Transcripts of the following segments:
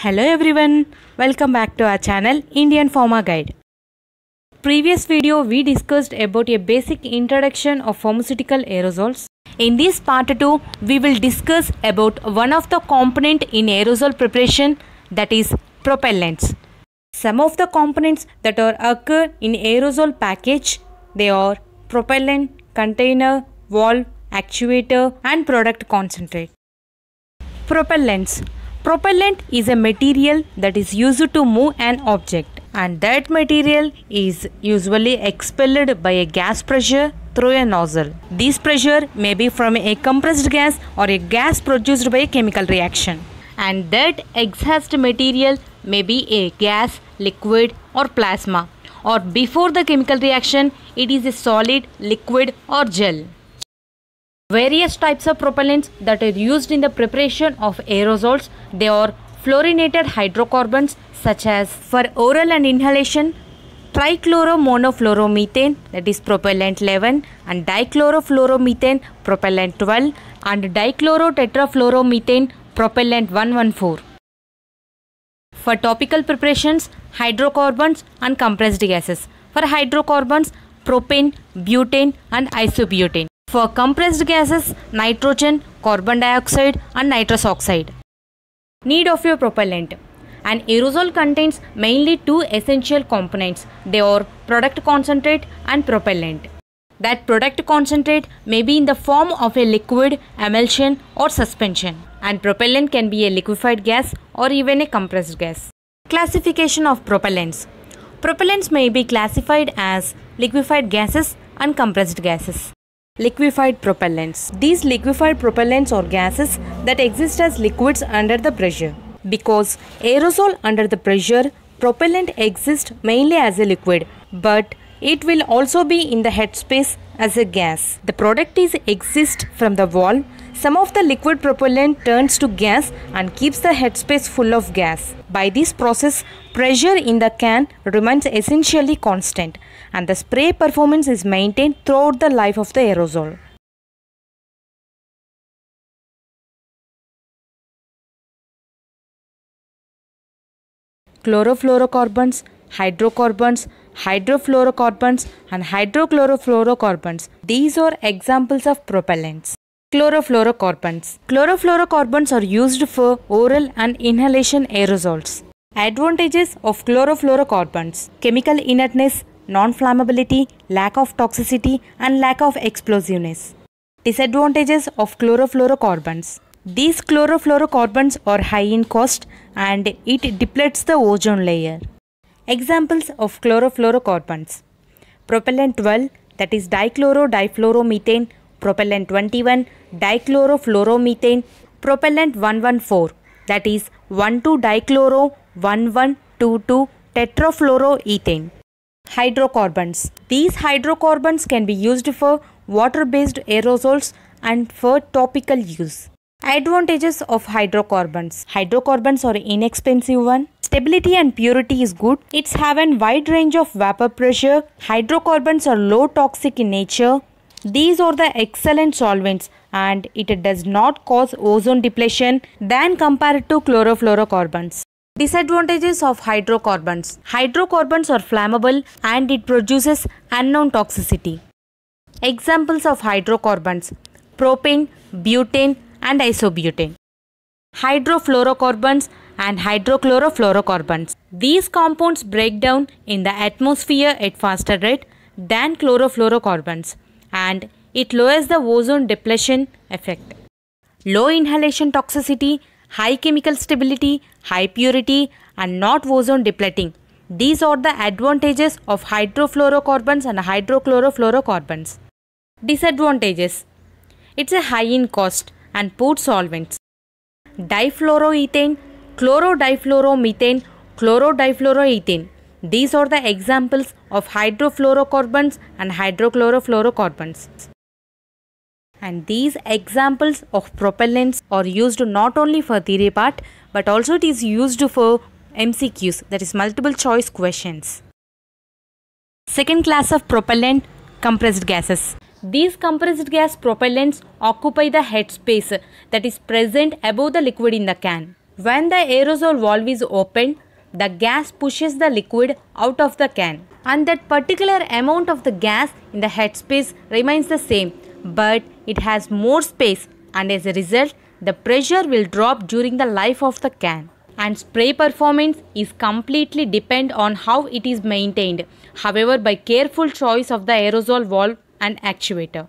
Hello everyone, welcome back to our channel Indian Pharma Guide. Previous video we discussed about a basic introduction of pharmaceutical aerosols. In this part 2 we will discuss about one of the component in aerosol preparation, that is propellants. Some of the components that are occur in aerosol package, they are propellant, container, valve, actuator and product concentrate. Propellants. Propellant is a material that is used to move an object, and that material is usually expelled by a gas pressure through a nozzle. This pressure may be from a compressed gas or a gas produced by a chemical reaction, and that exhaust material may be a gas, liquid or plasma, or before the chemical reaction it is a solid, liquid or gel. Various types of propellants that are used in the preparation of aerosols, they are fluorinated hydrocarbons such as for oral and inhalation, trichloromonofluoromethane, that is propellant 11, and dichlorofluoromethane, propellant 12, and dichlorotetrafluoromethane, propellant 114. For topical preparations, hydrocarbons and compressed gases. For hydrocarbons, propane, butane and isobutane. For compressed gases, nitrogen, carbon dioxide and nitrous oxide. Need of your propellant. An aerosol contains mainly two essential components. They are product concentrate and propellant. That product concentrate may be in the form of a liquid, emulsion or suspension. And propellant can be a liquefied gas or even a compressed gas. Classification of propellants. Propellants may be classified as liquefied gases and compressed gases. Liquefied propellants. These liquefied propellants are gases that exist as liquids under the pressure. Because aerosol under the pressure, propellant exists mainly as a liquid, but it will also be in the headspace as a gas. The product is exist from the valve. Some of the liquid propellant turns to gas and keeps the headspace full of gas. By this process, pressure in the can remains essentially constant, and the spray performance is maintained throughout the life of the aerosol. Chlorofluorocarbons, hydrocarbons, hydrofluorocarbons and hydrochlorofluorocarbons. These are examples of propellants. Chlorofluorocarbons. Chlorofluorocarbons are used for oral and inhalation aerosols. Advantages of chlorofluorocarbons: chemical inertness, non-flammability, lack of toxicity and lack of explosiveness. Disadvantages of chlorofluorocarbons: these chlorofluorocarbons are high in cost and it depletes the ozone layer. Examples of chlorofluorocarbons: propellant 12, that is dichloro-difluoromethane, propellant 21, dichlorofluoromethane, propellant 114, that is 1,2-dichloro-1122-tetrafluoroethane. Hydrocarbons. These hydrocarbons can be used for water-based aerosols and for topical use. Advantages of hydrocarbons. Hydrocarbons are inexpensive one. Stability and purity is good. It's have a wide range of vapor pressure. Hydrocarbons are low toxic in nature. These are the excellent solvents and it does not cause ozone depletion than compared to chlorofluorocarbons. Disadvantages of hydrocarbons. Hydrocarbons are flammable and it produces unknown toxicity. Examples of hydrocarbons: propane, butane and isobutane. Hydrofluorocarbons and hydrochlorofluorocarbons. These compounds break down in the atmosphere at faster rate than chlorofluorocarbons, and it lowers the ozone depletion effect. Low inhalation toxicity, high chemical stability, high purity and not ozone depleting. These are the advantages of hydrofluorocarbons and hydrochlorofluorocarbons. Disadvantages: it's a high in cost and poor solvents. Difluoroethane, chlorodifluoromethane, chlorodifluoroethane. These are the examples of hydrofluorocarbons and hydrochlorofluorocarbons. And these examples of propellants are used not only for theory part but also it is used for MCQs, that is multiple choice questions. Second class of propellant, compressed gases. These compressed gas propellants occupy the headspace that is present above the liquid in the can. When the aerosol valve is opened, the gas pushes the liquid out of the can, and that particular amount of the gas in the headspace remains the same, but it has more space, and as a result, the pressure will drop during the life of the can. And spray performance is completely depend on how it is maintained, however by careful choice of the aerosol valve and actuator.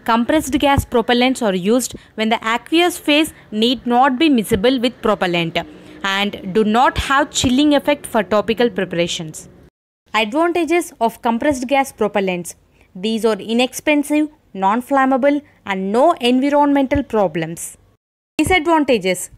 Compressed gas propellants are used when the aqueous phase need not be miscible with propellant and do not have chilling effect for topical preparations. Advantages of compressed gas propellants. These are inexpensive, non-flammable and no environmental problems. Disadvantages.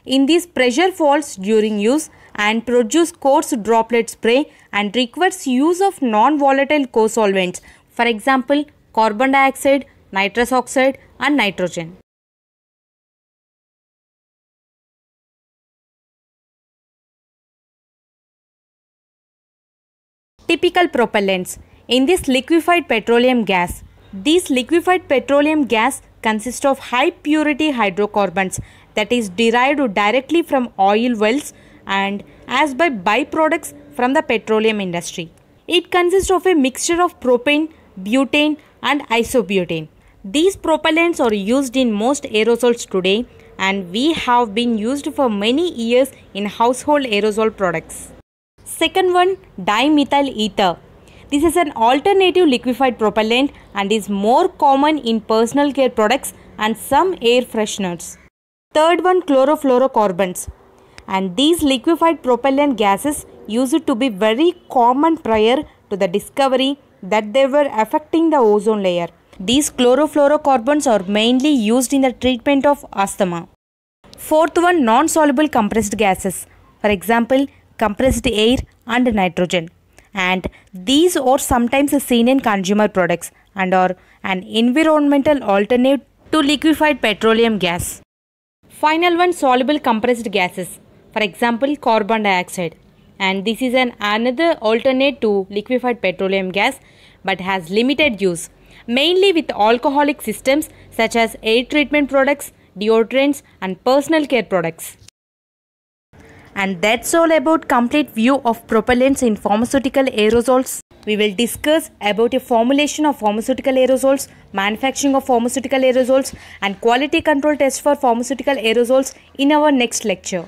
In these, pressure falls during use and produce coarse droplet spray and requires use of non-volatile co-solvents, for example carbon dioxide, nitrous oxide and nitrogen. Typical propellants. In this liquefied petroleum gas. These liquefied petroleum gas consist of high purity hydrocarbons that is derived directly from oil wells and as by byproducts from the petroleum industry. It consists of a mixture of propane, butane and isobutane. These propellants are used in most aerosols today and we have been used for many years in household aerosol products. Second one, dimethyl ether. This is an alternative liquefied propellant and is more common in personal care products and some air fresheners. Third one, chlorofluorocarbons. And these liquefied propellant gases used to be very common prior to the discovery that they were affecting the ozone layer. These chlorofluorocarbons are mainly used in the treatment of asthma. Fourth one, non-soluble compressed gases. For example, compressed air and nitrogen. And these are sometimes seen in consumer products and are an environmental alternative to liquefied petroleum gas. Final one, soluble compressed gases. For example, carbon dioxide. And this is another alternate to liquefied petroleum gas but has limited use, mainly with alcoholic systems such as air treatment products, deodorants and personal care products. And that's all about complete view of propellants in pharmaceutical aerosols. We will discuss about a formulation of pharmaceutical aerosols, manufacturing of pharmaceutical aerosols and quality control tests for pharmaceutical aerosols in our next lecture.